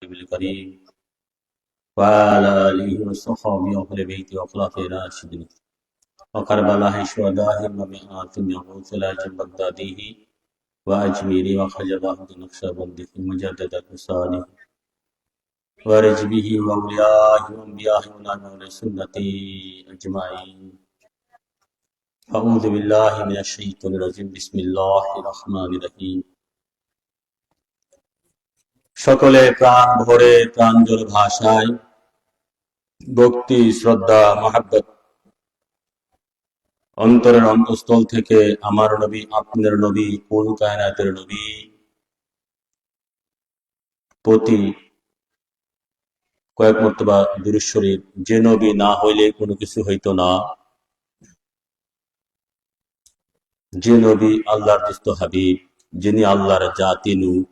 الكريم وعلى آله وصحبه وأهل بيته وخلفائه الراشدين وكربلاء الشهداء ومئات من غوث بغداده وأجميره وخجله نقشبنده مجدد الرساله ورجبه وأوليائه وأنبيائه ونعمه سنته أجمعين. أعوذ بالله من الشيطان الرجيم بسم الله الرحمن الرحيم. সকলে প্রাণ ভরে প্রাঞ্জল ভাষায় ভক্তি শ্রদ্ধা মহাব্বত অন্তরের অন্তঃস্থল থেকে আমার নবী আপনার নবী কুল কায়নাতের নবী প্রতি কয়েক মর্তবা দুরূদ শরীফ। যে নবী না হইলে কোনো কিছু হইতো না, যে নবী আল্লাহর দুস্থ হাবিব, যিনি আল্লাহর জাতি নূর,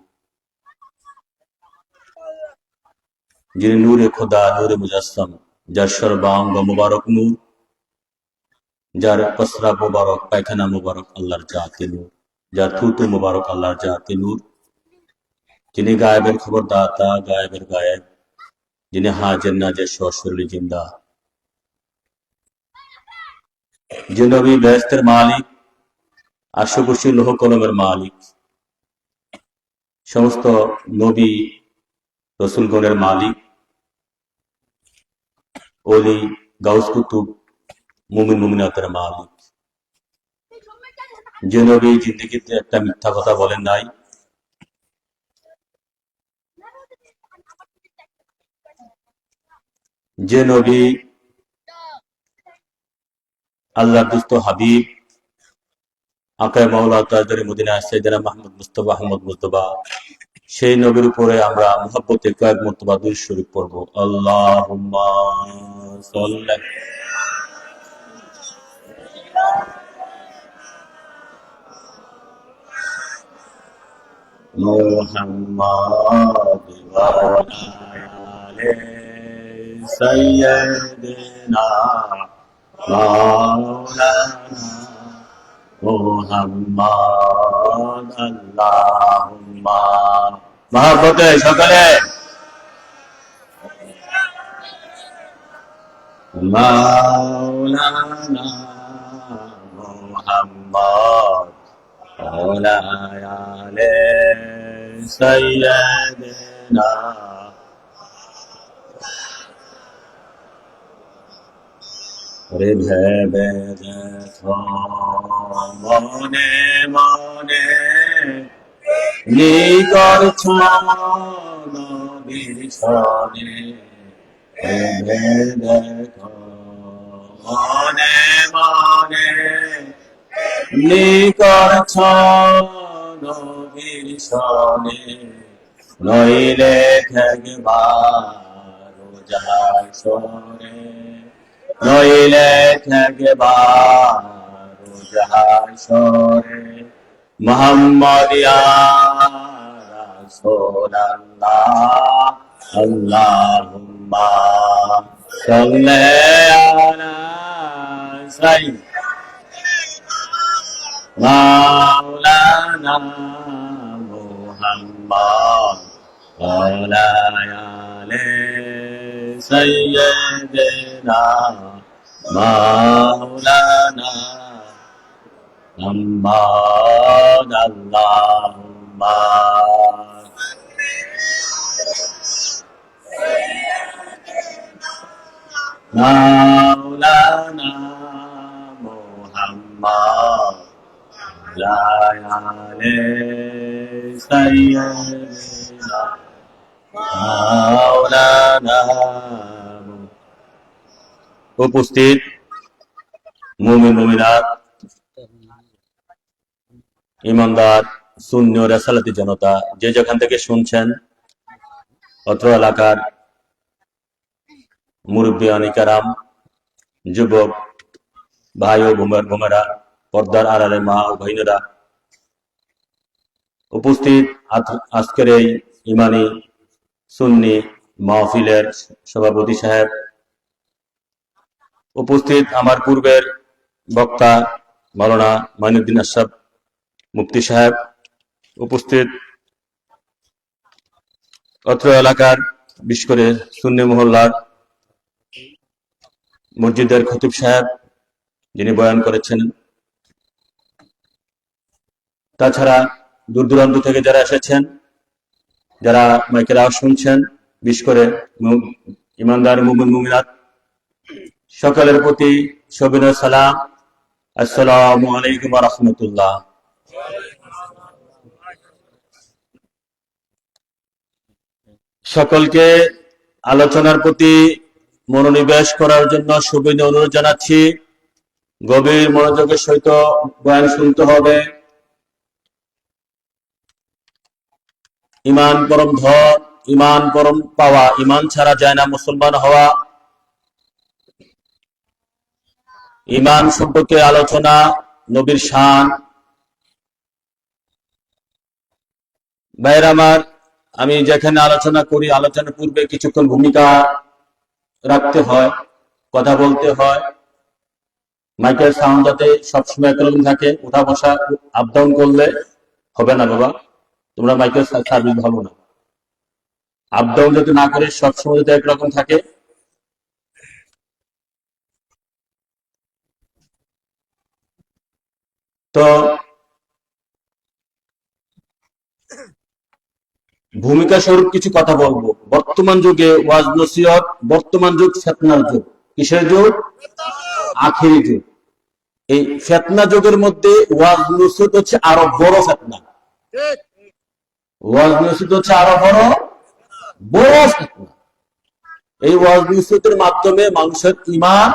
যিনি নূরে খোদা নূরে মুজাসসাম, যার সর্বাঙ্গ মুবারক নূর, যার পসরা মুবারক পায়খানা মুবারক আল্লাহর জাতি নূর, যার থুতু মুবারক আল্লাহর জাতি নূর, যিনি গায়েবের খবর দাতা গায়েবের গায়েব, যিনি হাজির নাজির সশরীরে জিন্দা, যে নবী বেহেশতের মালিক, আরশ কুরসি লৌহ কলমের মালিক, সমস্ত নবী রসুলগণের মালিক, ওলি গাউস কুতুব মুমিন মুমিনাতের মালিক, যে নবী জিন্দেগিতে একটা মিথ্যা কথা বলেন নাই, যে নবী আল্লাহর দুস্থ হাবিব আকায়ে মাওলা তাজদারে মদিনা সাইয়েদনা মুহাম্মদ মুস্তাফা আহমদ মুজতবা, সেই নবীর উপরে আমরা মুহাব্বতে কয়েক মর্তবা দুরূদ শরীফ পড়ব। আল্লাহুম্মা সাল্লি মুহাম্মাদ ওয়া আলি সাইয়্যিদিনা মাওলানা মুহাম্মদ। আল্লাহুম্মা মহব্বতে সকলে মাওলানা মুহাম্মদ ওয়া আলি সাইয়্যিদিনা। রে ভেবে দেখো মনে মনে নিকট নবীর সনে, ভেবে দেখো মনে মনে নিকট নবীর সনে, নইলে থাকবার যায় সরে, নইলে থাকবার যায় সরে। মুহাম্মদ ইয়া রাসূলুল্লাহ আল্লাহুম্মা সাল্লি আলা সাইয়্যিদিনা মাওলানা মুহাম্মদ ওয়া আলা আলি সাইয়্যিদিনা মাওলানা মুহাম্মদ। আল্লাহুম্মা মাওলানা মুহাম্মদ ওয়া আলি সাইয়্যিদিনা মাওলানা। উপস্থিত মুমিন মুমিনাত, ইমানদার সুন্নি ও রাসালাতি জনতা, যে যেখান থেকে শুনছেন, অত্র এলাকার মুরব্বিয়ানি কেরাম, যুবক ভাই ও বোনেরা, পর্দার আড়ালে মা ও ভাইনেরা, উপস্থিত আজকের এই ইমানি সুন্নি মাহফিলের সভাপতি সাহেব, উপস্থিত আমার পূর্বের বক্তা মাওলানা মাইনুদ্দিন আশরাফ মুফতি সাহেব, উপস্থিত অত্র এলাকার বিশেষ করে সুন্নি মহল্লার মসজিদের খতিব সাহেব যিনি বয়ান করেছেন, তাছাড়া দূর দূরান্ত থেকে যারা এসেছেন, যারা মাইকের আওয়াজ শুনছেন, বিশেষ করে ইমানদার মুমিন মুমিনাত, সকলের প্রতি সবিনয় সালাম, আসসালামু আলাইকুম ওয়া রাহমাতুল্লাহ। সকলকে আলোচনার প্রতি মনোনিবেশ করার জন্য সবিনয় অনুরোধ জানাচ্ছি। গভীর মনোযোগের সহিত বয়ান শুনতে হবে। ইমান পরম ধন, ইমান পরম পাওয়া, ইমান ছাড়া যায় না মুসলমান হওয়া। ইমান সম্পর্কে আলোচনা, নবীর শান। ভাইয়ের আমার, আমি যেখানে আলোচনা করি, আলোচনার পূর্বে কিছুক্ষণ ভূমিকা রাখতে হয়, কথা বলতে হয়। মাইকের সাউন্ড যাতে সবসময় একরকম থাকে, উঠা বসা আপ ডাউন করলে হবে না বাবা, তোমরা মাইকের সার্ভিস ভালো না। আপ ডাউন যাতে না করে সবসময় যাতে একরকম থাকে। তো ভূমিকা স্বরূপ কিছু কথা বলবো। বর্তমান যুগে ওয়াজ নসিহত, বর্তমান যুগ ফিতনার যুগ। কিসের যুগ? আখেরি যুগ। এই ফিতনা যুগের মধ্যে ওয়াজ নসিহত হচ্ছে আরো বড় ফিতনা। ওয়াজ নসিহত হচ্ছে আরো বড় ফিতনা। এই ওয়াজ নসিহতের মাধ্যমে মানুষের ঈমান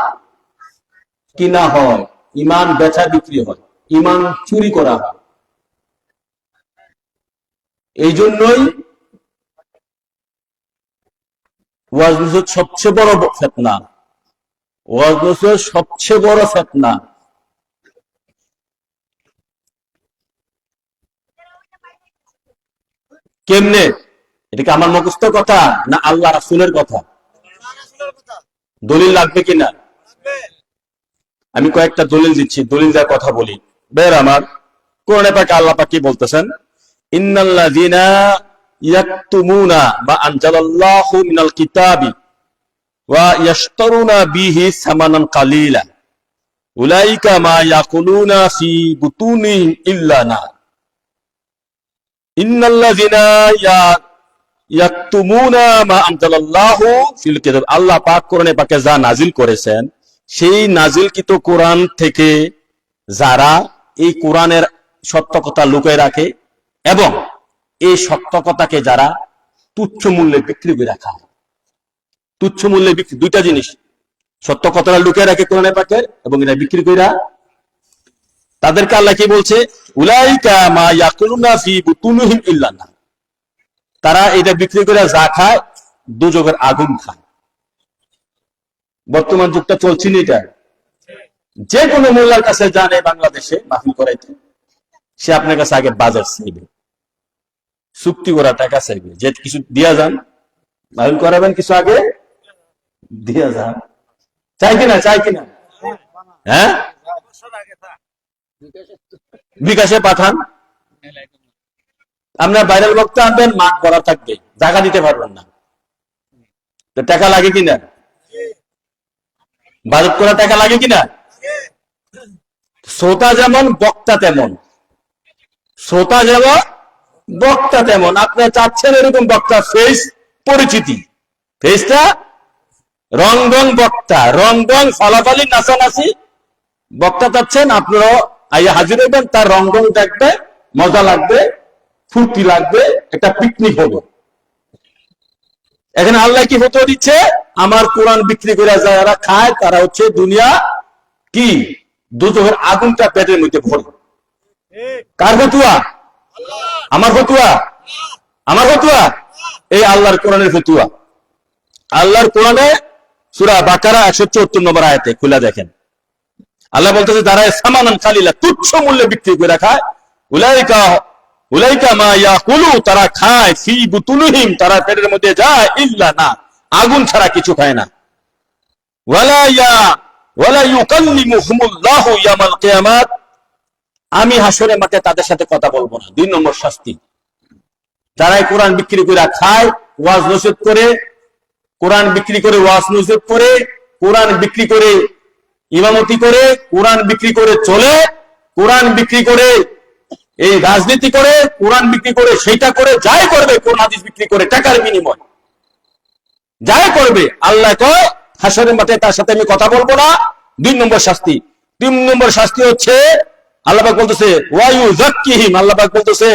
কিনা হয়, ঈমান বেচা বিক্রি হয়, ঈমান চুরি করা হয়। এই জন্যই ওয়াজ নসিহত সবচেয়ে বড় ফিতনা। ওয়াজ নসিহত সবচেয়ে বড় ফিতনা। কেমনে? এটা কি আমার মুখস্থ কথা না আল্লাহ রাসূলের কথা? দলিল লাগবে কিনা? আমি কয়েকটা দলিল দিচ্ছি, দলিল দেওয়ার কথা বলি। বের আমার কোরআনে পাকে আল্লাহ পাক কি বলতেছেন? ইন্নাল্লাযিনা ইয়াকতুমুনা মা আনজালাল্লাহু মিনাল কিতাবি ওয়া ইয়াশতারুনা বিহি সামানান কালিলা উলাইকা মা ইয়াকুলুনা ফি বুতুনিহিম ইল্লা নার। ইন্নাল্লাযিনা ইয়াকতুমুনা মা আনজালাল্লাহু ফিল কিতাব, আল্লাহ পাক কোরআনে পাকে যা নাজিল করেছেন, সেই নাজিলকৃত কোরআন থেকে যারা এই কোরআনের সত্য কথা লুকিয়ে রাখে এবং এই সত্য কথাকে যারা তুচ্ছ মূল্যে বিক্রি করে রাখা, তুচ্ছ মূল্যে বিক্রি, দুইটা জিনিস, সত্য কথাটা লুকিয়ে রাখে কোরআনে পাকের এবং এটা বিক্রি করে, তাদেরকে আল্লাহ কি বলছে? উলাইকা মা ইয়াকুলুনা ফি বুতুনিহিম ইল্লা নার, তারা এটা বিক্রি করে যা খায় দোজখের আগুন খায়। বর্তমান যুগটা চলছে না এটা। যে কোনো মোল্লার কাছে জানে বাংলাদেশে মাহফিল করাইতে, সে আপনার কাছে আগে বাজার চাইবে, চুক্তি করা টাকা চাইবে, যে কিছু দিয়া যান, মাহফিল করাবেন, কিছু আগে দিয়া যান। চাই কিনা? চাই কিনা? হ্যাঁ, বিকাশে পাঠান। আপনার ভাইরাল বক্তা আনবেন, মাঠ ভরা থাকবে, জায়গা দিতে পারবেন না, টাকা লাগে কিনা? বাজেট করা টাকা লাগে কিনা? শ্রোতা যেমন বক্তা তেমন, শ্রোতা যেমন বক্তা তেমন। আপনার চাচ্ছেন এরকম বক্তা, ফেস পরিচিতি, ফেসটা রং রং বক্তা, রং রং ফালাফালি নাচানাচি বক্তা চাচ্ছেন, আপনারাও আইয়া হাজির হইবেন, তার রং রং দেখবে, মজা লাগবে, ফুর্তি লাগবে, একটা পিকনিক হবে। এখানে আল্লাহ কি ফতোয়া দিচ্ছে? আমার কোরআন বিক্রি করে যারা খায় তারা হচ্ছে দুনিয়া কি দোজখের আগুনটা পেটের মধ্যে ভরে। কার ফতুয়া? আমার ফতুয়া? আমার ফতুয়া? এই আল্লাহর কোরআনের ফতুয়া। আল্লাহর কোরআনে সূরা বাকারা 174 নম্বর আয়াতে খুলে দেখেন, আল্লাহ বলতেছে যারা সামানান কালিলা, তুচ্ছ মূল্যে বিক্রি করে খায়, উলাইকা মা ইয়াকুলু, তারা খায়, ফি বুতুনিহিম, তারা পেটের মধ্যে যায়, ইল্লা না, আগুন ছাড়া কিছু খায় না। ওয়ালা ইউকাল্লিমুহুমুল্লাহু ইয়াওমাল কিয়ামাত, আমি হাসরের মাঠে তাদের সাথে কথা বলবো না। 2 নম্বর শাস্তি। যারা কোরআন বিক্রি করে খায় ওয়াজ নসিহত করে, কোরআন বিক্রি করে ওয়াজ নসিহত করে, কোরআন বিক্রি করে ইমামতি করে, কোরআন বিক্রি করে চলে, কোরআন বিক্রি করে এই রাজনীতি করে, কোরআন বিক্রি করে সেইটা করে, যাই করবে কোরআন হাদিস বিক্রি করে টাকার বিনিময় যাই করবে, আল্লাহ কয় হাসরের মাঠে তার সাথে আমি কথা বলবো না। 2 নম্বর শাস্তি। 3 নম্বর শাস্তি হচ্ছে আল্লাহ পাক বলতেছে ওয়ায়ু যাক্কিহিম, আল্লাহ পাক বলতেছে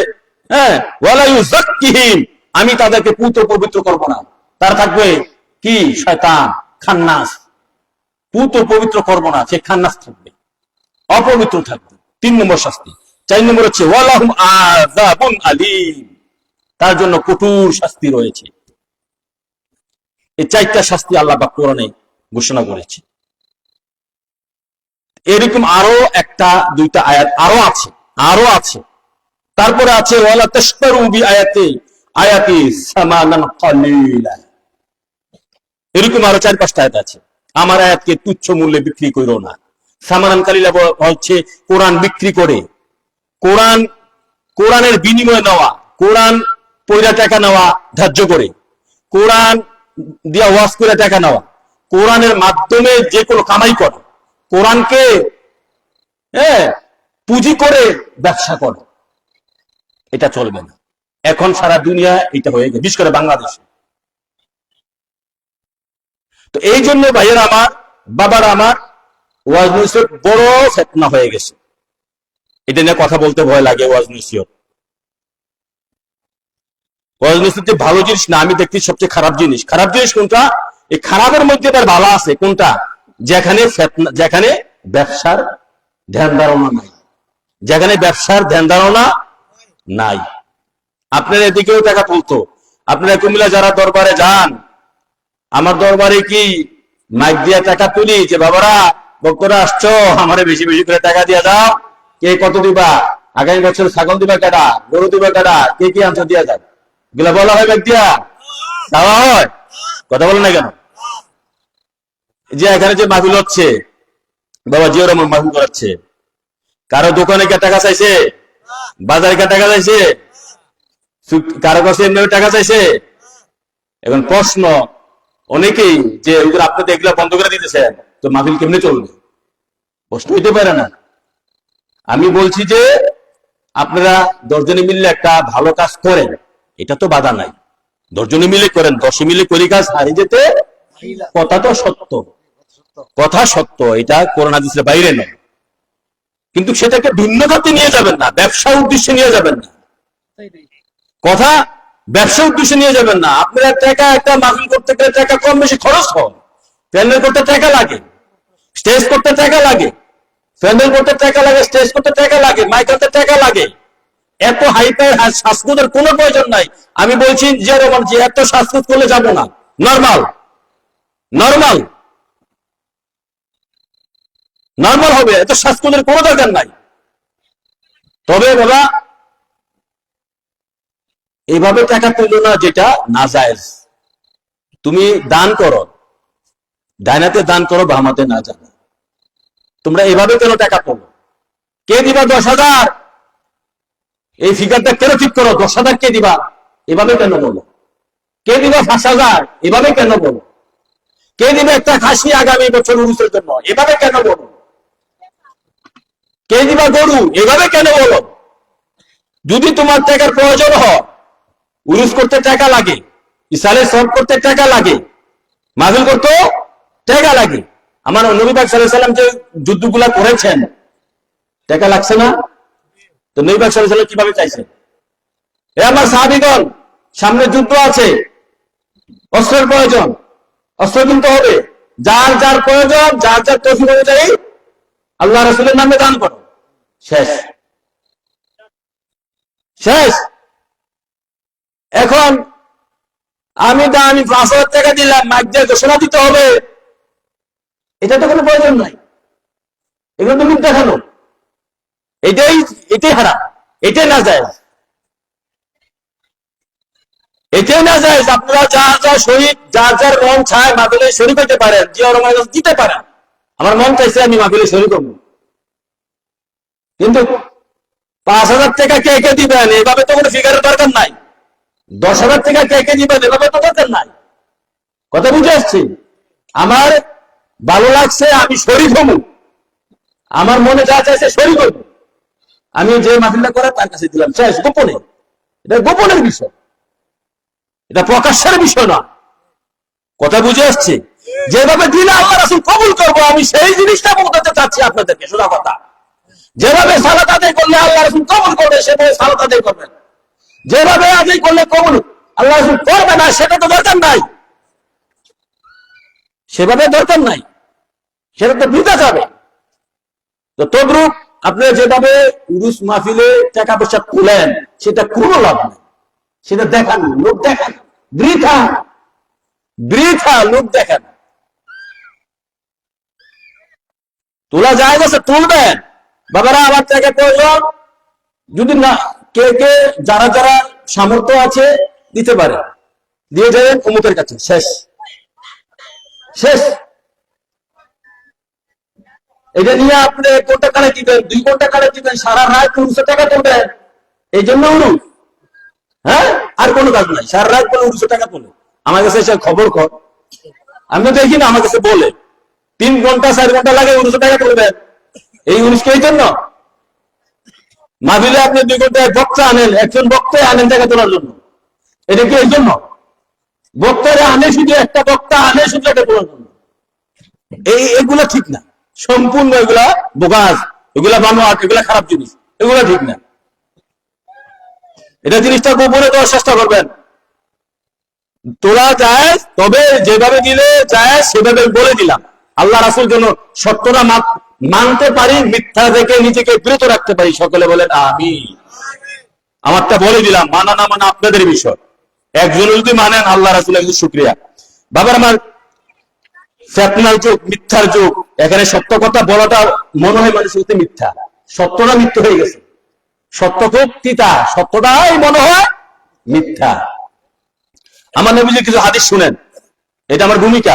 হ্যাঁ ওয়ালা ইউযাক্কিহিম, আমি তাদেরকে পবিত্র করব না। তার থাকবে কি শয়তান খান্নাস, পবিত্র করব না, সে খান্নাস থাকবে, অপবিত্র থাকবে। 3 নম্বর শাস্তি। 4 নম্বর হচ্ছে ওয়ালাহুম আযাবুন আলীম, তার জন্য কঠোর শাস্তি রয়েছে। এই 4টা শাস্তি আল্লাহ পাক কোরআনে ঘোষণা করেছে। এরকম আরো 1টা 2টা আয়াত আরো আছে। তারপরে আছে ওয়ালা তাশতারু আয়াতি সামানান কালিলা, এরকম আরো 4-5টা আয়াত আছে। আমার আয়াতকে তুচ্ছ মূল্যে বিক্রি করো না। সামানান কালিলা হচ্ছে কোরআন বিক্রি করে, কোরআনের বিনিময় নেওয়া, কোরআন পয়লা টাকা নেওয়া ধার্য করে, কোরআন দিয়া ওয়াজ করে টাকা নেওয়া, কোরআনের মাধ্যমে যে কোনো কামাই করা, কোরআনকে পুঁজি করে ব্যবসা করে, এটা চলবে না। এখন সারা দুনিয়া এটা হয়ে গেছে, বিশেষ করে বাংলাদেশে। তো এই জন্য ভাইয়েরা আমার, বাবারা আমার, ওয়াজ নসিহত বড় ফিতনা হয়ে গেছে। এটা নিয়ে কথা বলতে ভয় লাগে। ওয়াজ নসিহত যে ভালো জিনিস না, আমি দেখছি সবচেয়ে খারাপ জিনিস। খারাপ জিনিস কোনটা? এই খারাপের মধ্যে তার ভালো আছে কোনটা? যেখানে ব্যবসার ধ্যান ধারণা নাই, যেখানে ব্যবসার ধ্যান ধারণা নাই। আপনার এদিকেও টাকা তুলতো, আপনারা কুমিল্লা যারা দরবারে যান, আমার দরবারে কি মাইক দিয়ে টাকা তুলি যে বাবারা বক্তরা আসছো, আমারে বেশি বেশি করে টাকা দিয়ে দাও, কে কত দিবা, আগামী বছর ছাগল দিবা কাটা, গরু দিবা কাটা, কে কি আনছো দিয়া যাও, এগুলা বলা হয় ব্যাগ দিয়া দেওয়া হয়? কথা বলে না কেন? যে এখানে যে মাহফিল হচ্ছে, বাবা জিয়াউর রহমান মাহফিল করাচ্ছে, কারো দোকানে কে টাকা চাইছে? বাজারে কে টাকা চাইছে? কারো কাছে এমনি টাকা চাইছে? এখন প্রশ্ন অনেকেই যে আপনাদের এগুলা বন্ধ করে দিতেছেন, তো মাহফিল কেমনে চলবে? প্রশ্ন হইতে পারে না। আমি বলছি যে আপনারা 10 জনে মিললে একটা ভালো কাজ করেন, এটা তো বাধা নাই, 10 জনে মিলে করেন, 10 মিলে করি কাজ হারিয়ে যেতে, কথা তো সত্য, কথা সত্য, এটা কোরআন হাদিসের বাইরে নয়। কিন্তু সেটাকে ভিন্ন খাতে নিয়ে যাবেন না, ব্যবসা উদ্দেশ্যে নিয়ে যাবেন না, কথা ব্যবসা উদ্দেশ্যে নিয়ে যাবেন না। আপনারা টাকা, একটা মাহফিল করতে গেলে টাকা কম বেশি খরচ হয়, প্যান্ডেল করতে টাকা লাগে, স্টেজ করতে টাকা লাগে, প্যান্ডেল করতে টাকা লাগে, স্টেজ করতে টাকা লাগে, মাইক করতে টাকা লাগে। এত হাইফাই শ্বাসরোধের কোনো প্রয়োজন নাই। আমি বলছি যে এত শ্বাসরোধ করলে যাবো না, নর্মাল হবে, এত শ্বাসরোধের কোনো দরকার নাই। তবে বাবা এইভাবে টাকা তুলো না যেটা নাজায়েজ। তুমি দান করো, ডাইনাতে দান করো, বামাতে না জানো। তোমরা এভাবে কেন টাকা তোলো? কে দিবা 10,000? এই ফিগারটা কেন ঠিক করো? 10,000 কে দিবা, এভাবে কেন বলো? কে দিবা 5,000? এভাবে কেন বলো? কে দিবে একটা খাসি আগামী বছর উরুসের জন্য? এভাবে কেন বলো? কে দিবা গরু? এভাবে কেন বলো? যদি তোমার টাকার প্রয়োজন হয়, উরুস করতে টাকা লাগে, ইসালে সব করতে টাকা লাগে, মাহফিল করতে টাকা লাগে। আমার নবী পাক সাল্লাল্লাহু আলাইহি ওয়াসাল্লাম যে যুদ্ধগুলা করেছেন, টাকা লাগছে না? তো নবী পাক সাল্লাল্লাহু আলাইহি ওয়াসাল্লাম কিভাবে চাইছেন? এ আমার সাহাবীগণ, সামনে যুদ্ধ আছে, অস্ত্রের প্রয়োজন, অস্ত্র কিনতে হবে, যার যার প্রয়োজন, যার যার তৌফিক অনুযায়ী আল্লাহ রাসূলের নামে দান করো। শেষ। এখন আমি 5,000 টাকা দিলাম, মাইক দিয়ে ঘোষণা দিতে হবে, এটা তো কোনো প্রয়োজন নাই। এগুলো তুমি দেখানো, এটাই হারাম, এটাই নাজায়েজ, এটাই নাজায়েজ। আপনারা যার যার শরীর, যার যার মন চায় মাহফিলে শরীক হতে পারেন, জিয়াউর রহমান দিতে পারেন। আমার মন চাইছে আমি মাহফিলে শরীক হব, কিন্তু 5,000 টাকা কে কে দিবেন, এভাবে তো কোনো ফিগারের দরকার নাই। 10,000 টাকা কে কে দিবেন এভাবে তো দরকার নাই। কথা বুঝে আসছে? আমার ভালো লাগছে, আমি শরীর হবো, আমার মনে যা চাইছে শরীর হবো, আমি যে মাহফিলটা করে তার কাছে দিলাম, শেষ। গোপনে, এটা গোপনের বিষয়, এটা প্রকাশ্যের বিষয় না। কথা বুঝে আসছে? যেভাবে দিলে আল্লাহ রাসূল কবুল করবো, আমি সেই জিনিসটা বলতে চাচ্ছি আপনাদেরকে, সোজা কথা। যেভাবে সালাত আদায় করলে আল্লাহ রাসূল কবুল করবে, সেভাবে সালাত আদায় করবেন। যেভাবে আদায় করলে কবুল আল্লাহ রাসূল করবে না, সেটা তো দরকার নাই, সেভাবে দরকার নাই, সেটা তো বৃথা যাবে। তো তদ্রুপ আপনি যেভাবে উরুস মাহফিলে টাকা পয়সা তুলেন, সেটা কোনো লাভ নেই, সেটা দেখান, লোক দেখান, বৃথা বৃথা লোক দেখান। তোলা যায় গেছে, তুলবেন বাবারা, আমার টাকা প্রয়োজন, যদি না কে কে যারা যারা সামর্থ্য আছে দিতে পারে, দিয়ে যাবেন অমুকের কাছে, শেষ শেষ। এটা নিয়ে আপনি 1 ঘন্টা কালে দিবেন, 2 ঘন্টা কালে দিবেন, সারা রাত 200 টাকা তুলবেন, এই জন্য উরুস। হ্যাঁ, আর কোনো কাজ নাই, সারা রাত কোনো 200 টাকা তুলে আমার কাছে এসে খবর কর, আমি তো দেখি না, আমার কাছে বলে 3 ঘন্টা 4 ঘন্টা লাগে 200 টাকা তুলবেন। এই উরুসকে এই জন্য মাহফিলে আপনি 2 ঘন্টায় বক্তা আনেন, একজন বক্তা আনেন টাকা তোলার জন্য, এটা কি এই জন্য? বক্তারা আনে শুধু, একটা বক্তা আনে শুধু টাকা তোলার জন্য। এগুলা ঠিক না, সম্পূর্ণ এগুলা বোগাস, এগুলা বানোয়াট, এগুলা খারাপ জিনিস, এগুলা ঠিক না। এটা জিনিসটা গোপনে দেওয়ার চেষ্টা করবেন। তোলা যায়, তবে যেভাবে দিলে যায় সেভাবে বলে দিলাম, আল্লাহ রাসূল যেন সত্যটা মানতে পারি, মিথ্যা থেকে নিজেকে বিরত রাখতে পারি। সকলে বলেন আমিন। আমারটা বলে দিলাম, মানা না মানা আপনাদের বিষয়। একজন যদি মানেন, আল্লাহ রাসূলের শুকরিয়া। বাবার আমার, ফেতনার যুগ, মিথ্যার যুগ, এখানে সত্য কথা বলাটা মনে হয় মানুষের সাথে মিথ্যা, সত্যটা মিথ্যা হয়ে গেছে। সত্য খুব তিতা, সত্যটাই মনে হয় মিথ্যা। আমার নবীজির কিছু হাদিস শুনেন, এটা আমার ভূমিকা।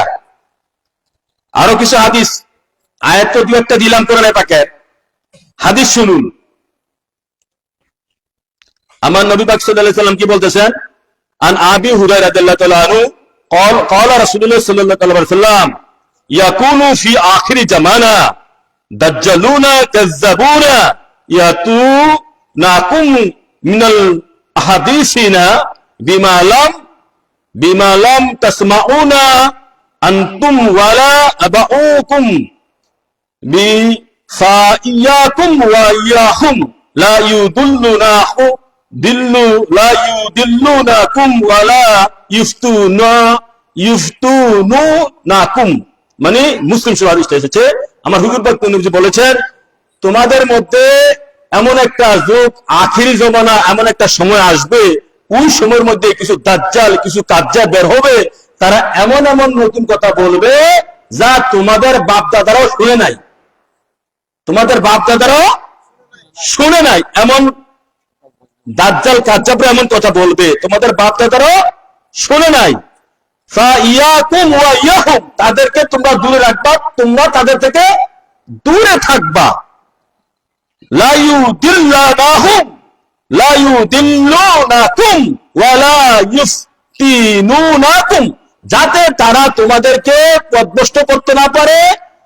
আরো কিছু হাদিস, আয়াত তো 2-1টা দিলাম কোরআনে পাকের, হাদিস শুনুন। আমার নবী পাক সাল্লাল্লাহু আলাইহি সাল্লাম কি বলতেছেন? আন আবি হুরায়রা রাদিয়াল্লাহু তাআলা আনহু قال قال رسول الله صلى الله عليه وسلم يكون في آخر زمانه دجالون كذابون يأتونكم من الأحاديث بما لم تسمعون أنتم ولا آباؤكم فإياكم وإياهم لا يضلونكم ولا يفتونونكم। মানে মুসলিম শরীফে হাদিসটা এসেছে, আমার হুজুর পাক নবী বলেছেন, তোমাদের মধ্যে এমন একটা যুগ, আখিরি জমানা, এমন একটা সময় আসবে, ওই সময়ের মধ্যে কিছু দাজ্জাল, কিছু কাজ্জাব বের হবে, তারা এমন এমন নতুন কথা বলবে যা তোমাদের বাপ দাদারাও শুনে নাই, তোমাদের বাপ দাদারাও শুনে নাই। এমন দাজ্জাল কাজ্জাবরা এমন কথা বলবে তোমাদের বাপ দাদারাও শুনে নাই। ফাইয়াকুম ওয়া ইয়াহুম, তাদেরকে তোমরা দূরে রাখবা, তোমরা তাদের থেকে দূরে থাকবা। লা ইউদিল্লুনাকুম ওয়া লা ইফতিনুনাকুম, যাতে তারা তোমাদেরকে পথভ্রষ্ট করতে না পারে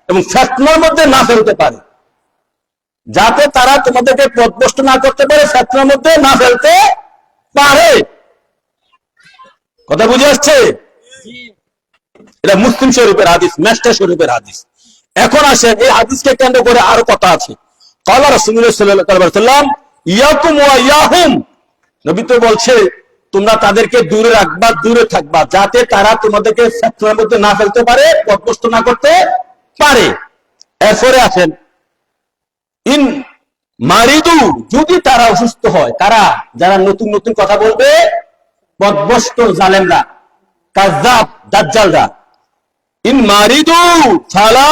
এবং ফিতনার মধ্যে না ফেলতে পারে, যাতে তারা তোমাদেরকে পথভ্রষ্ট না করতে পারে, ফিতনার মধ্যে না ফেলতে পারে। কথা বুঝে আসছে? এটা মুসলিম শরীফের হাদিস, মেশকা শরীফের হাদিস। এখন আসেন, এই হাদিসকে কেন্দ্র করে আরো কথা আছে। ক্বালা রাসূলুল্লাহ সাল্লাল্লাহু আলাইহি ওয়াসাল্লাম ইয়াকুম ওয়া ইয়াহুম, নবী তো বলছে তোমরা তাদেরকে দূরে রাখবা, দূরে থাকবা, যাতে তারা তোমাদেরকে ফিতনার মধ্যে না ফেলতে পারে, পথভ্রষ্ট না করতে পারে। এরপরে আছেন ইন মারিদু, যদি তারা অসুস্থ হয়, তারা যারা নতুন নতুন কথা বলবে, পথভ্রষ্ট জালেমরা, কাযযাব, দাজ্জালরা, ইন মারিদু ফালা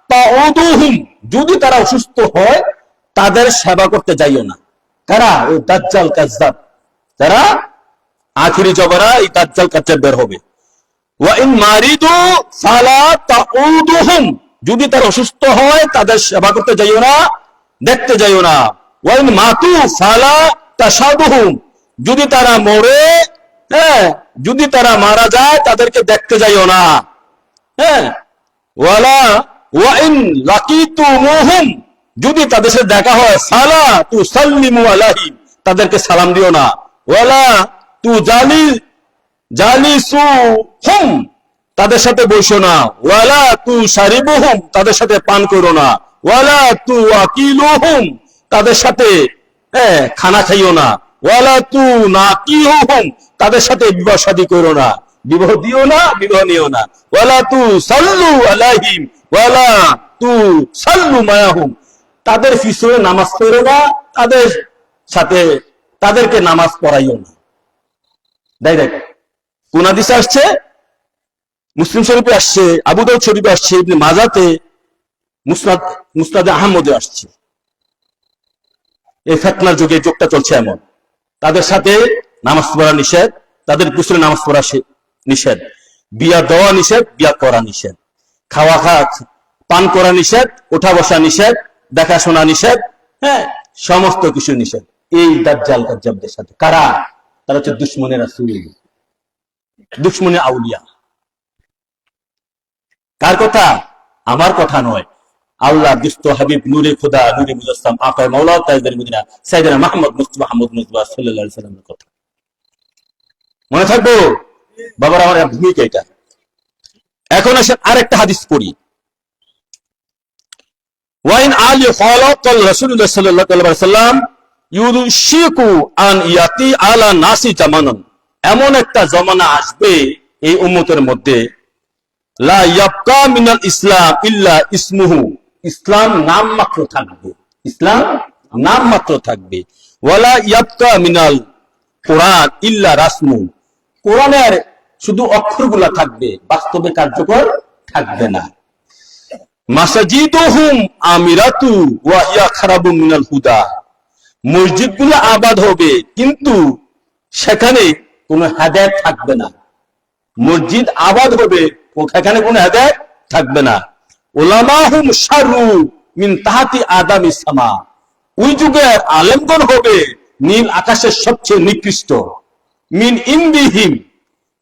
তাউদুহুম, যদি তারা অসুস্থ হয় তাদের সেবা করতে যাইও না। কারা? ওই দাজ্জাল কাযযাব, যারা আখিরি জমানা এই দাজ্জাল কাযযাব বের হবে। ওয়া ইন মারিদু ফালা তাউদুহুম, যদি তারা অসুস্থ হয় তাদের সেবা করতে যাইও না, দেখতে যাইও না। ওয়া ইন মাতু ফালা তাশাদুহুম, যদি তারা মরে হ্যাঁ, যদি তারা মারা যায় তাদেরকে দেখতে যাইও না। হ্যাঁ, ওয়ালা ওয়াইন লাকিতুমুহুম, যদি তাদের সাথে দেখা হয় ফালা তুসাল্লিমু আলাইহিম, তাদেরকে সালাম দিও না। ওয়ালা জালিসুহুম, তাদের সাথে বসো না। ওয়ালা তুশারিবুহুম, তাদের সাথে পান করো না। ওয়ালা তুআকিলুহুম, তাদের সাথে খানা খাইও না। ওয়ালা তুনাকিহুহুম, তাদের সাথে বিবাহ শাদী করো না, বিবাহ দিও না, বিবাহ নিও না। ওয়ালা তুসাল্লু আলাইহিম ওয়ালা তুসাল্লু মায়াহুম, তাদের পিছনে নামাজ পড়ো না, তাদের সাথে তাদেরকে নামাজ পড়াইও না। দেখ কোন হাদিসে আসছে? মুসলিম শরীফে আসছে, আবু দাউদ শরীফে আসছে, ইবনে মাজাতে, মুসনাদে আহমদে আসছে। এই ফিতনার যুগে যুগটা চলছে এমন, তাদের সাথে নামাজ পড়া নিষেধ, তাদের পিছনে নামাজ পড়া নিষেধ, বিয়া দেওয়া নিষেধ, বিয়া করা নিষেধ, পান করা নিষেধ, ওঠা বসা নিষেধ, দেখাশোনা নিষেধ, হ্যাঁ, সমস্ত কিছু নিষেধ এই দাজ্জাল কাজ্জাবদের সাথে। কারা? তারা হচ্ছে দুশমনে রাসূল, দুশমনে আউলিয়া। কার কথা? আমার কথা নয়, আল্লাহ দুস্থ হাবিব নূরে খোদা নূরে মুজাসসাম আকায়ে মাওলা তাজদার মদিনা সাইয়েদনা মুহাম্মদ মুস্তাফা মুহাম্মদ মুস্তাফা সাল্লাল্লাহু আলাইহি ওয়াসাল্লামের কথা মনে থাকবো। বাবার আমার ভূমিকা এটা। এখন আসেন আরেকটা হাদিস পড়ি। ওয়াইন আলী খালাকাল রাসূলুল্লাহ সাল্লাল্লাহু আলাইহি ওয়াসাল্লাম ইউশিকু আন ইয়াতি আলা নাসি জামানান, এমন একটা জমানা আসবে এই উম্মতের মধ্যে, লা ইয়াবকা মিনাল ইসলাম ইল্লা ইসমুহু, ইসলাম নাম মাত্র থাকবে, ইসলাম নাম মাত্র থাকবে। ওয়ালা ইয়াবকা মিনাল কোরআন ইল্লা রাসমু, কোরআনের শুধু অক্ষরগুলা থাকবে, বাস্তবে কার্যকর থাকবে না। মাসাজিদুহুম আমিরাতু ওয়া হিয়া খারাবুম মিনাল হুদা, মসজিদগুলো আবাদ হবে কিন্তু সেখানে কোনো হেদায়েত থাকবে না। মসজিদ আবাদ হবে, সেখানে কোনো হেদায়েত থাকবে না। উলামাহুম শাররু মিন তাহাতি আদামিস সামা, ওই যুগের আলেমগণ হবে নীল আকাশের সবচেয়ে নিকৃষ্ট। মিন ইনদিহিম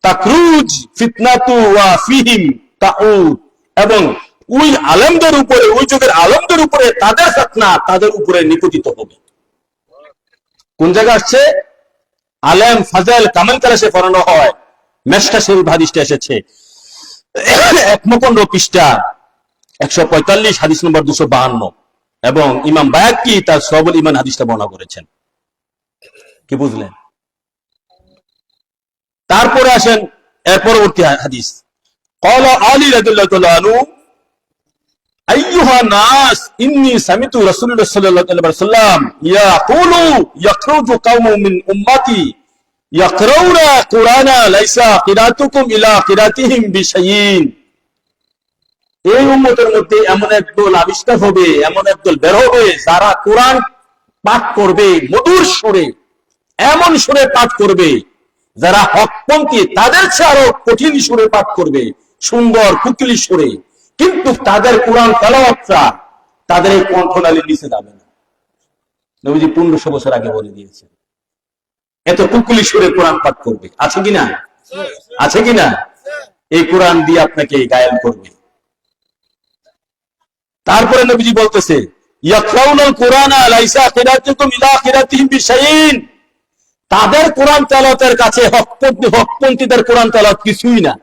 তাকরুজ ফিতনাতু ওয়া ফিহিম তাউদ, এবং ওই আলেমদের উপরে, ওই যুগের আলেমদের উপরে তাদের ফিতনা তাদের উপরে নিপতিত হবে। কোন জায়গা আসছে? আলেম ফাজল কামাল কালাসে পড়ানো হয়, মেশকা শরীফ হাদিসটা এসেছে ১ পৃষ্ঠা ১৪৫, হাদিস নম্বর ২৫২, এবং ইমাম বায়াক্কি তার সবুল ঈমান হাদিসটা বর্ণনা করেছেন। কি বুঝলেন? তারপরে আসেন এর পরবর্তী হাদিস। ক্বালা আলী রাদিয়াল্লাহু তাআলা আনহু আইয়ুহান নাস ইন্নী সামিতু রাসূলুল্লাহ সাল্লাল্লাহু আলাইহি ওয়াসাল্লাম ইয়াকুলু ইয়াখরুজু কওমুম মিন উম্মতি ইয়াকরাউনা কুরআনা লাইসা কিরাতুকুম ইলা কিরাতিহিম বিশাইইন, এই উম্মতের মধ্যে এমন একদল আবিষ্কার হবে, এমন একদল বের হবে যারা কোরআন পাঠ করবে মধুর সুরে, এমন সুরে পাঠ করবে যারা হকপন্থী তাদের চেয়ে আরো কঠিন সুরে পাঠ করবে, সুন্দর কুকিলি সুরে, কিন্তু তাদের কোরআন তেলাওয়াতটা তাদের এই কণ্ঠনালীর নিচে যাবে না। নবীজি 1500 বছর আগে বলে দিয়েছেন এত কুকুলি সুরে কোরআন পাঠ করবে। আছে কিনা? আছে কিনা? এই কোরআন দিয়ে আপনাকে গায়েল করবে। তারপরে নবীজি বলতেছে ইয়াকরাউনাল কুরআনা লাইসা কিরাতুকুম ইলা কিরাতিহিম বিশাইইন, তাদের কোরআন তেলাওয়াতের কাছে হকপন্থীদের কোরআন তেলাওয়াত কিছুই না।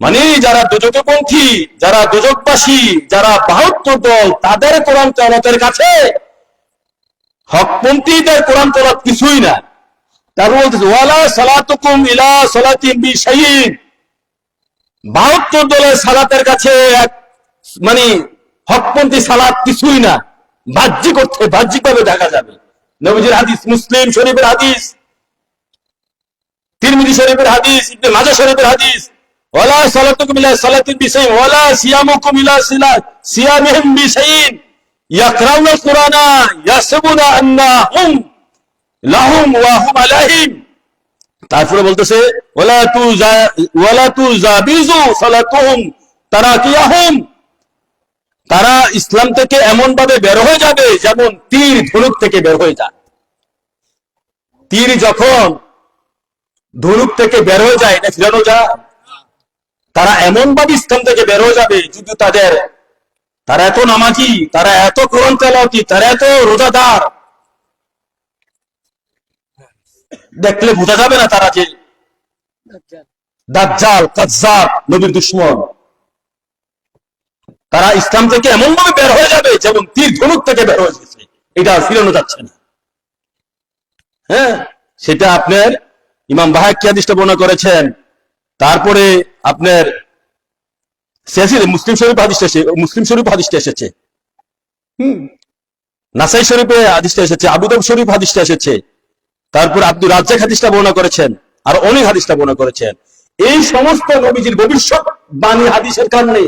মানে যারা দোজখপন্থী, যারা দোজখবাসী, যারা ৭২ দল, তাদের কোরআন তেলাওয়াতের কাছে হকপন্থীদের কোরআন তেলাওয়াত কিছুই না। তারপর বলতেছে ওয়ালা সালাতুকুম ইলা সালাতিহিম বিশাইইন, ৭২ দলের সালাতের কাছে মানে হকপন্থী সালাত কিছুই না, বাহ্যিক অর্থে বাহ্যিকভাবে দেখা যাবে। নবীজির হাদিস, মুসলিম শরীফের হাদিস, তিরমিজি শরীফের হাদিস, ইবনে মাজাহ শরীফের হাদিস, ওয়ালা সালাতুকুম ইলা সালাতিন বিশাইইন ওয়ালা সিয়ামুকুম ইলা সিয়ামিহিম বিশাইইন ইয়াকরাউনাল কুরআনা ইয়াহসাবুনা আন্নাহুম লাহুম ওয়া হুম আলাইহিম। তারপরে বলতেছে ওয়ালা তুজাবিজু সালাতুহুম তারাকিয়াহুম, তারা ইসলাম থেকে এমন ভাবে বের হয়ে যাবে যেমন তীর ধনুক থেকে বের হয়ে যায়। তীর যখন ধনুক থেকে বের হয়ে যায়, এটা ফিরানো যায়? তারা এমন ভাবে ইসলাম থেকে বের হয়ে যাবে, যদি তারা এত নামাজি, তারা এত কোরআন তেলাওয়াতি, তারা এত রোজাদার, দেখলে বোঝা যাবে না তারা যে দাজ্জাল, কাজ্জাব, নবীর দুশমন। তারা ইসলাম থেকে এমন ভাবে বের হয়ে যাবে যেমন তীর ধনুক থেকে বের হয়ে গেছে, এটা ফিরানো যাচ্ছে না। হ্যাঁ, সেটা আপনার ইমাম বাহাক্কি হাদিসটা বর্ণনা করেছেন। তারপরে আপনার মুসলিম শরীফ হাদিসটা এসেছে, নাসাই শরীফে হাদিসটা এসেছে, আবু দাউদ শরীফ হাদিসটা এসেছে, তারপর আব্দুর রাজ্জাক হাদিসটা বর্ণনা করেছেন, আর অনেক হাদিসটা বর্ণনা করেছেন। এই সমস্ত নবীজির ভবিষ্যৎ বাণী হাদিসের কারণে,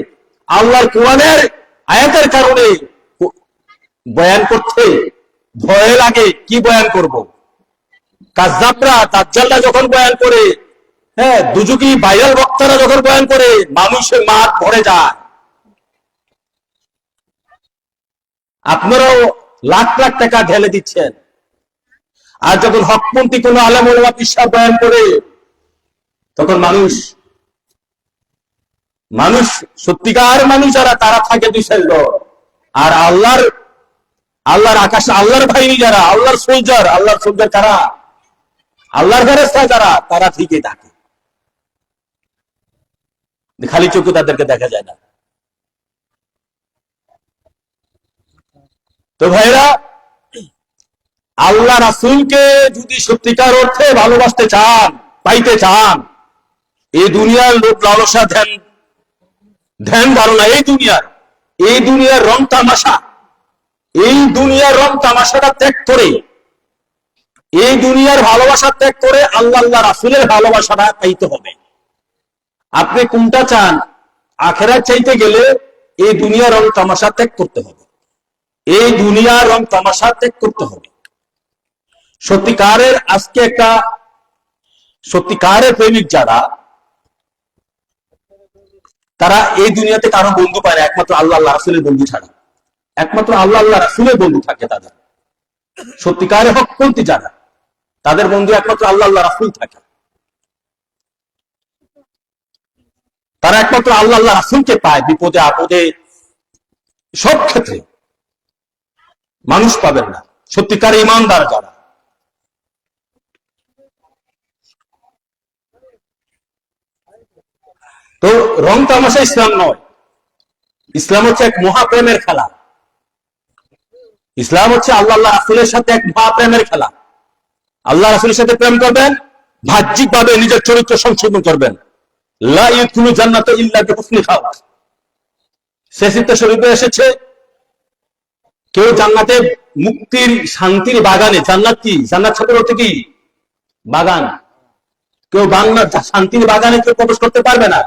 আল্লাহর কোরআনের আয়াতের কারণে বয়ান করতে ভয় লাগে। কি বয়ান করব? কাজ্জাবরা, দাজ্জালরা যখন বয়ান করে, হ্যাঁ, দুজুকি ভাইরাল বক্তারা যখন বয়ান করে, মানুষের মাঠ ভরে যায়। আপনারাও লাখ লাখ টাকা ঢেলে দিচ্ছেন, আর যখন হকপন্থী কোন আলেম ওলামা পিসাব বয়ান করে, তখন মানুষ সত্যিকার মানুষ যারা, তারা থাকে দুই সাইড, আর আল্লাহর আকাশে আল্লাহর বাহিনী যারা, আল্লাহর সোলজার কারা, আল্লাহর ফেরেশতা যারা, তারা ঠিকই থাকে, খালি চোখে তাদেরকে দেখা যায় না। তো ভাইরা, আল্লাহ রাসূলকে যদি সত্যিকার অর্থে ভালোবাসতে চান, পাইতে চান, এই দুনিয়ার লোভ লালসা ধ্যান ধারণা, এই দুনিয়ার রং তামাশা, এই দুনিয়ার রং তামাশাটা ত্যাগ করে, এই দুনিয়ার ভালোবাসা ত্যাগ করে আল্লাহ রাসূলের ভালোবাসাটা পাইতে হবে। আপনি কোনটা চান? আখিরাত চাইতে গেলে এই দুনিয়ার রং তামাশা ত্যাগ করতে হবে, এই দুনিয়ার রং তামাশা ত্যাগ করতে হবে। সত্যিকারের প্রেমিক যারা, তারা এই দুনিয়াতে কারো বন্ধু পায় না, একমাত্র আল্লাহ রাসূলের বন্ধু ছাড়া। একমাত্র আল্লাহ রাসূলের বন্ধু থাকে তাদের। সত্যিকারের হকপন্থী যারা, তাদের বন্ধু একমাত্র আল্লাহ রাসূল থাকে। তারা একমাত্র আল্লাহ রাসূলকে পায়, বিপদে আপদে সব ক্ষেত্রে। মানুষ পাবেন না। সত্যিকার ইমানদার যারা, তো রং তামাশা ইসলাম নয়। ইসলাম হচ্ছে এক মহাপ্রেমের খেলা। ইসলাম হচ্ছে আল্লাহ রাসূলের সাথে এক মহাপ্রেমের খেলা। আল্লাহ রাসূলের সাথে প্রেম করবেন, বাহ্যিক ভাবে নিজের চরিত্র সংশোধন করবেন। লা ইয়াদখুলু জান্নাতা ইল্লা বিহুসনি খালক। সেসিতে শরীফে এসেছে, কেউ জান্নাতে মুক্তির শান্তির বাগানে, জান্নাত কি? জান্নাত শব্দের অর্থ কি? বাগান। কেউ শান্তির বাগানে কেউ প্রবেশ করতে পারবে না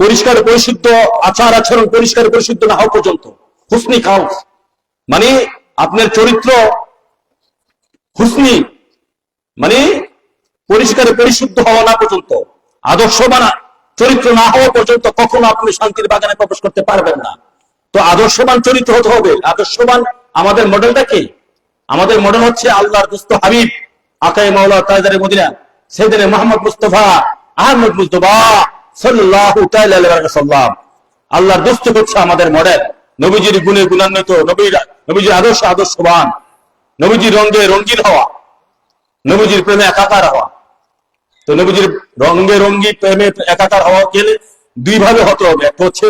পরিষ্কার পরিশুদ্ধ আচার আচরণ পরিষ্কার পরিশুদ্ধ না হওয়া পর্যন্ত। হুসনি খাও মানে আপনার চরিত্র হুসনি, মানে পরিষ্কার পরিশুদ্ধ হওয়া না পর্যন্ত, আদর্শবান চরিত্র না হওয়া পর্যন্ত কখনো আপনি শান্তির বাগানে প্রবেশ করতে পারবেন না। তো আদর্শবান চরিত্র হতে হবে। আদর্শবান আমাদের মডেলটা কি? আমাদের মডেল হচ্ছে আল্লাহর দুস্থ হাবিব আকায়ে মাওলা তাজদারে মদিনা সাইয়েদনা মুহাম্মদ মুস্তাফা আহমদ মুজতবা সাল্লাল্লাহু তাআলা আলাইহি ওয়া সাল্লাম। আল্লাহর দুস্থ হচ্ছে আমাদের মডেল। নবীজির গুণে গুণান্বিত, নবীজির আদর্শ আদর্শবান, নবীজির রঙে রঙিন হওয়া, নবীজির প্রেমে একাকার হওয়া। তো নবীজির রঙে রঙ্গি প্রেমে একাকার হওয়া গেলে দুই ভাবে হতে হবে। একটা হচ্ছে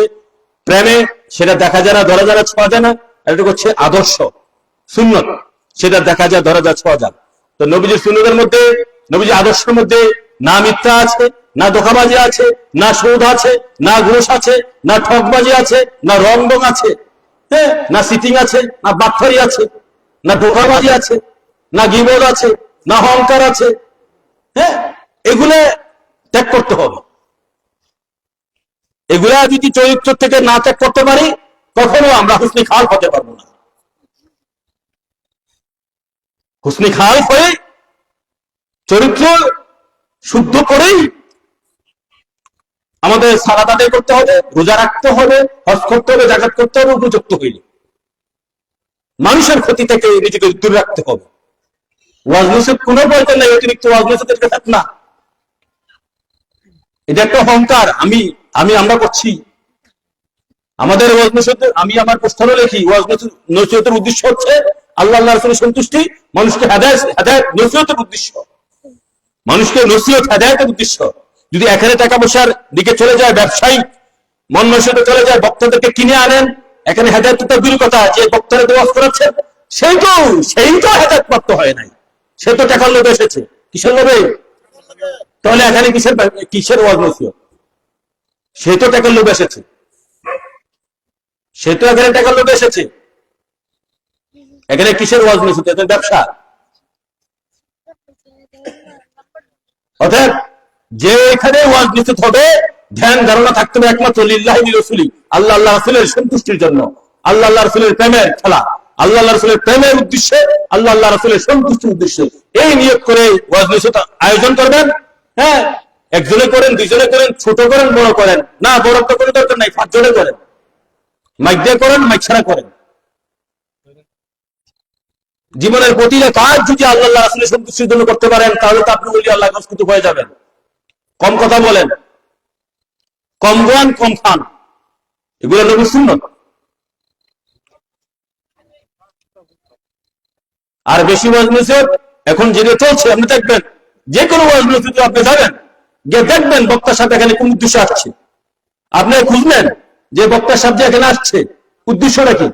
প্রেমে, সেটা দেখা যায় না, ধরা যায় না, ছোঁয়া যায় না। একটা হচ্ছে আদর্শ সুন্নত, সেটা দেখা যায়, ধরা যায়, ছোঁয়া যায়। তো নবীজির সুন্নতের মধ্যে, নবীজির আদর্শের মধ্যে না মিথ্যা আছে, না ধোঁকাবাজি আছে, না সুদ আছে, না ঘুষ আছে, না ঠকবাজি আছে, না রং আছে, হ্যাঁ, না সিটিং আছে, না বাটফারি আছে, না ধোঁকাবাজি আছে, না গীবত আছে, না অহংকার আছে। হ্যাঁ, এগুলো ত্যাগ করতে হবে। এগুলা যদি চরিত্র থেকে না ত্যাগ করতে পারি, কখনো আমরা হুসনি খাল হতে পারবো না। হুসনি খাল হয়ে চরিত্র শুদ্ধ করেই আমাদের সালাত আদায় করতে হবে, রোজা রাখতে হবে, হজ করতে হবে, যাকাত করতে হবে, উপযুক্ত হইলে মানুষের ক্ষতি থেকে নিজেকে দূরে রাখতে হবে। ওয়াজ নসিহত কোনো প্রয়োজন নাই, অতিরিক্ত ওয়াজ নসিহতের কাছে না। এটা একটা অহংকার। আমরা করছি আমাদের ওয়াজ নসিহত। আমি আমার প্রস্তাবও লিখি, ওয়াজ নসিহতের উদ্দেশ্য হচ্ছে আল্লাহ রাসূলের সন্তুষ্টি, মানুষকে হেদায়েত নসিহতের উদ্দেশ্য, মানুষকে নসিহত হেদায়েতের উদ্দেশ্য। যদি এখানে টাকা পয়সার দিকে চলে যায়, ব্যবসায়ী মন নসিহতে চলে যায়, বক্তাদেরকে কিনে আনেন, এখানে হেদায়েতটা দূর কথা, যে বক্তারা ওয়াজ করাচ্ছে সেই তো হেদায়েত প্রাপ্ত হয় নাই, সে তো টাকার লোভে এসেছে। কিসের লোভে? তাহলে এখানে কিসের ওয়াজ নসিহত? সে তো টাকার লোভে এসেছে, এখানে কিসের ওয়াজ নসিহত? এটা ব্যবসা। অর্থাৎ যে এখানে ওয়াজ নসিহত হবে, ধ্যান ধারণা থাকতে হবে একমাত্র লিল্লাহি রাসূলি, আল্লাহ রাসূলের সন্তুষ্টির জন্য, আল্লাহ রাসূলের প্রেমের খেলা, আল্লাহ রাসূলের প্রেমের উদ্দেশ্যে, আল্লাহ রাসূলের সন্তুষ্টির উদ্দেশ্যে এই নিয়োগ করে ওয়াজ নসিহত আয়োজন করবেন। হ্যাঁ, একজনে করেন, দুইজনে করেন, ছোট করেন, বড় করেন না, বড় তো কোনো দরকার নাই, 5 জনে করেন, মাইক দিয়ে করেন, মাইক ছাড়া করেন। জীবনের প্রতিটা কাজ যদি আল্লাহ রাসূলের সন্তুষ্টির জন্য করতে পারেন, তাহলে তো আপনি ওলি আল্লাহ কাজ হয়ে যাবেন। কম কথা বলেন, কম গান, কম খান, এগুলো নবীর সুন্নাত। আর বেশি ওয়াজ নসিহত এখন যেটা চলছে, আপনি দেখবেন যে কোনো ওয়াজ নসিহত আপনি যাবেন, গিয়ে দেখবেন বক্তার সাথে এখানে কোন উদ্দেশ্য আসছে, আপনি খুঁজলেন যে বক্তার সাথে এখানে আসছে উদ্দেশ্যটা কি,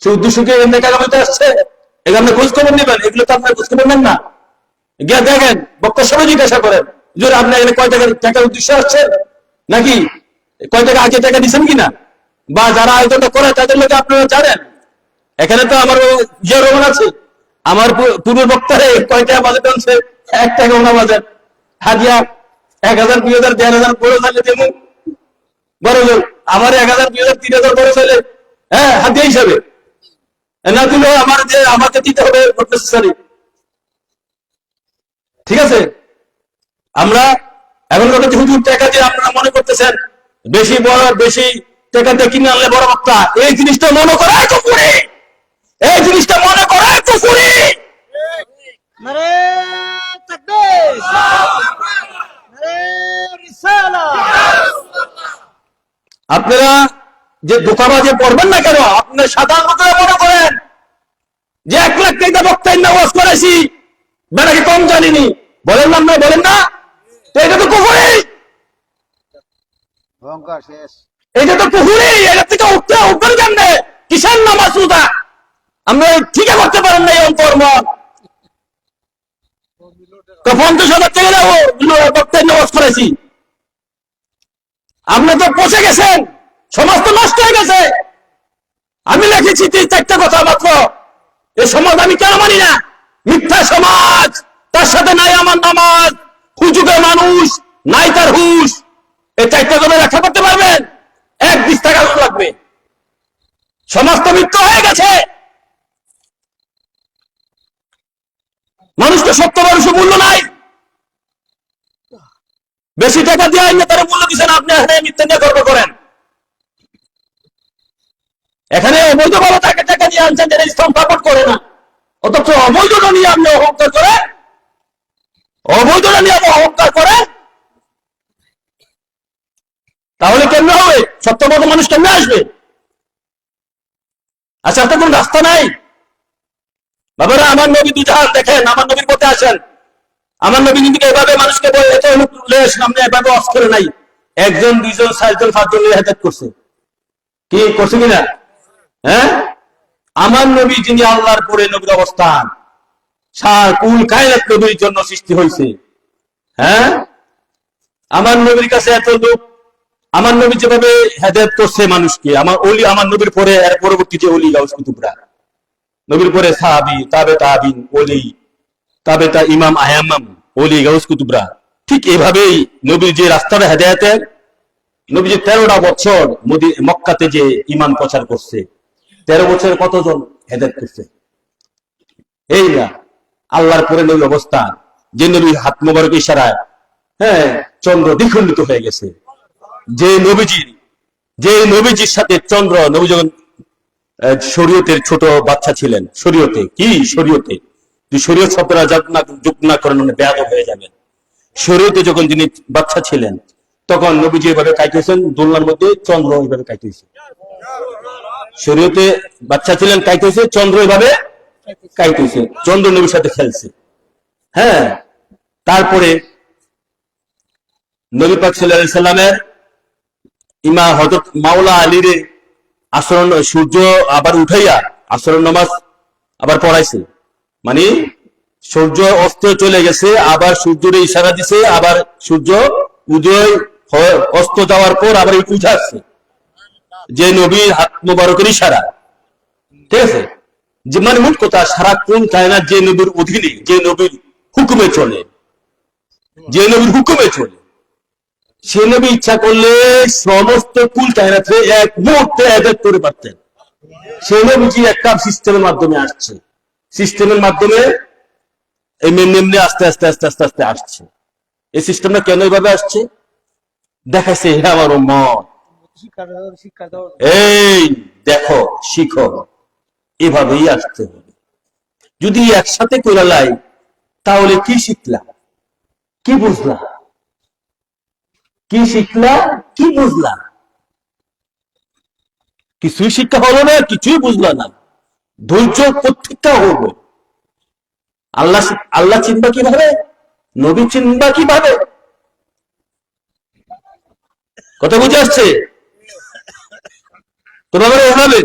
সে উদ্দেশ্যকে এমনি টাকা পাইতে আসছে, এখানে আপনি খোঁজ খবর নেবেন। এগুলো তো আপনার খোঁজ খবর নেন না, গিয়ে দেখেন বক্তার সবাই জিজ্ঞাসা করেন যে আপনি এখানে কয় টাকার উদ্দেশ্য আসছে, নাকি কয় টাকা আগে টাকা দিচ্ছেন কিনা, বা যারা আয়োজনটা করে তাদের লোকে আপনারা জানেন। এখানে তো আমার জিয়া রহমান আছে, আমার পূর্ব বক্তারে কয় টাকা বাজেট আনছে, 1 টাকা ওনা বাজেট, হাজিয়া 1000, 2000, 1500 বড় চাইলে দেবো, বড় লোক আমার 1000, 2000, 3000 বড় চাইলে হ্যাঁ হাজিয়া হিসাবে না দিলে আমাকে দিতে হবে নেসেসারি। ঠিক আছে, আমরা এখন কথা হুজুর টাকা দিয়ে আপনারা মনে করতেছেন বেশি টাকা দিয়ে কিনে আনলে বড় বক্তা, এই জিনিসটা মনে করাই কুফরি, এই জিনিসটা মনে করাই কুফরি। নারে তাকবীর, নারে রিসালাত। আপনারা যে দোকাবাজে পড়বেন না কেন, আপনার সাধারণ লোকেরা মনে করেন যে 1 লাখ টাকা বক্তায় নামাজ করেছি, বেনাকে কম জানিনি, বলেন না, বলেন না, তো এটা তো কুফরি, অহংকার শেষ, এটা তো কুফরি। এটা থেকে উঠবেন কেমনে? কিসের নামাজ রোজা আমরা ঠিক করতে পারেন না, এই কর্ম তো 50,000 টাকা দেবো বক্তায় নামাজ করেছি। আপনি তো পচে গেছেন, সমাজ তো নষ্ট হয়ে গেছে। আমি লিখেছি 3-4টা কথা মাত্র, এই সমাজ আমি কেন মানি না, মিথ্যা সমাজ, তার সাথে নাই আমার নামাজ, হুজুগের মানুষ নাই তার হুশ, এই 4টা কথা ব্যাখ্যা করতে পারবেন? 1 পৃষ্ঠা কাগজ লাগবে। সমাজ তো মিথ্যা হয়ে গেছে, মানুষকে সত্য মানুষের মূল্য নাই। বেশি টাকা দিয়ে আইনে তারা মূল্য দিচ্ছেন, আপনি এখানে মিথ্যা নিয়ে গর্ব করেন। এখানে অবৈধ ভালো টাকা দিয়ে আনছেন, যেটা ইসলাম সাপোর্ট করে না, অথচ অবৈধটা নিয়ে আপনি অহংকার করে, তাহলে কেমনে হবে? সত্যবত মানুষ কেমনে আসবে? আচ্ছা, আপনার কোন রাস্তা নাই? বাবারা, আমার নবী দুজাহান দেখেন, আমার নবীর পথে আসেন। আমার নবী কিন্তু এভাবে মানুষকে বলে এত সামনে এভাবে অফ করে নাই, 1 জন 2 জন 4 জন 5 জন হেদায়েত করছে, কি করছে কিনা? হ্যাঁ, আমার নবী যিনি আল্লাহর পরে নবীর অবস্থান, কুল কায়নাত নবীর জন্য সৃষ্টি হয়েছে। হ্যাঁ, আমার নবীর কাছে এত লোক, আমার নবী যেভাবে হেদায়েত করছে মানুষকে, আমার নবীর পরে এর পরবর্তী যে ওলি গাউস কুতুবরা, নবীর পরে সাহাবী, তাবে তাবিন, ওলি, তাবে তা ইমাম আয়াম্মাম, ওলি গাউস কুতুবরা, ঠিক এভাবেই নবীর যে রাস্তাটা হেদায়েতের, নবী যে 13টা বছর মক্কাতে যে ঈমান প্রচার করছে, 13 বছরে কতজন হেদায়েত করছে? এই না, আল্লাহর পরে নবী অবস্থান, যে নবীর হাত মোবারক ইশারায় হ্যাঁ চন্দ্র দ্বিখণ্ডিত হয়ে গেছে, যে নবীজির সাথে চন্দ্র, নবী যখন শরীয়তের ছোট বাচ্চা ছিলেন, শরীয়তে যদি শরীয়ত শব্দটা যোগ না করেন মানে বেয়াদব হয়ে যাবেন। শরীয়তে যখন যিনি বাচ্চা ছিলেন তখন নবীজি এভাবে কাইতেছেন, দোলনার মধ্যে চন্দ্র এইভাবে কাইতেছে। শরীয়তে বাচ্চা ছিলেন কাইতেছে, চন্দ্র এভাবে কাইতেছে, চন্দ্র নবীর সাথে খেলছে। হ্যাঁ, তারপরে নবী পাক সাল্লাল্লাহু আলাইহি সাল্লামের ইমাম হযরত মাওলা আলীরে আসরণ সূর্য আবার উঠাইয়া আসরণ নামাজ আবার পড়াইছে। মানে সূর্য অস্ত চলে গেছে, আবার সূর্যের ইশারা দিছে, আবার সূর্য উদয় অস্ত যাওয়ার পর আবার উঠে আসছে, যে নবীর হাত মোবারকের ইশারা। ঠিক আছে, যে মানে মোট কথা সারাক্ষণ কায়নাত যে নবীর অধীনে, যে নবীর হুকুমে চলে, যে নবীর হুকুমে চলে, সে নবী ইচ্ছা করলে সমস্ত কুল কায়নাতে এক মুহূর্তে ইবাদত করে পারতেন। সে নবীজি একটা সিস্টেমের মাধ্যমে আসছে, সিস্টেমের মাধ্যমে এমনি আস্তে আস্তে আস্তে আস্তে আস্তে আসছে। এই সিস্টেমটা কেন এইভাবে আসছে দেখাইছে, হে আমার উম্মত, শিক্ষা দাও। এই দেখো, শিখো, এভাবেই আসতে হবে। যদি একসাথে করে লাই তাহলে কি শিখলা, কি বুঝলা, কি শিখলা, কি বুঝলা? কিছুই শিক্ষা হলো না, কিছুই বুঝলা না। ধৈর্য প্রত্যেকটা হবে। আল্লাহ চিনবা কিভাবে, নবী চিনবা কিভাবে? কথা বুঝে আসছে তো বাবা? এভাবে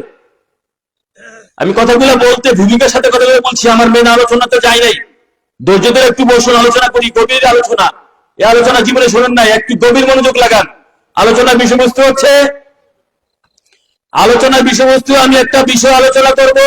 আমি কথাগুলো বলতে ভূমিকার সাথে কথাগুলো বলছি, আমার মেন আলোচনা তো যাই নাই। ধৈর্য ধরে একটু বসুন, আলোচনা করি, গভীর আলোচনা। এই আলোচনা জীবনে শোনেন নাই, একটু গভীর মনোযোগ লাগান। আলোচনার বিষয়বস্তু হচ্ছে, আলোচনার বিষয়বস্তু আমি একটা বিষয় আলোচনা করব,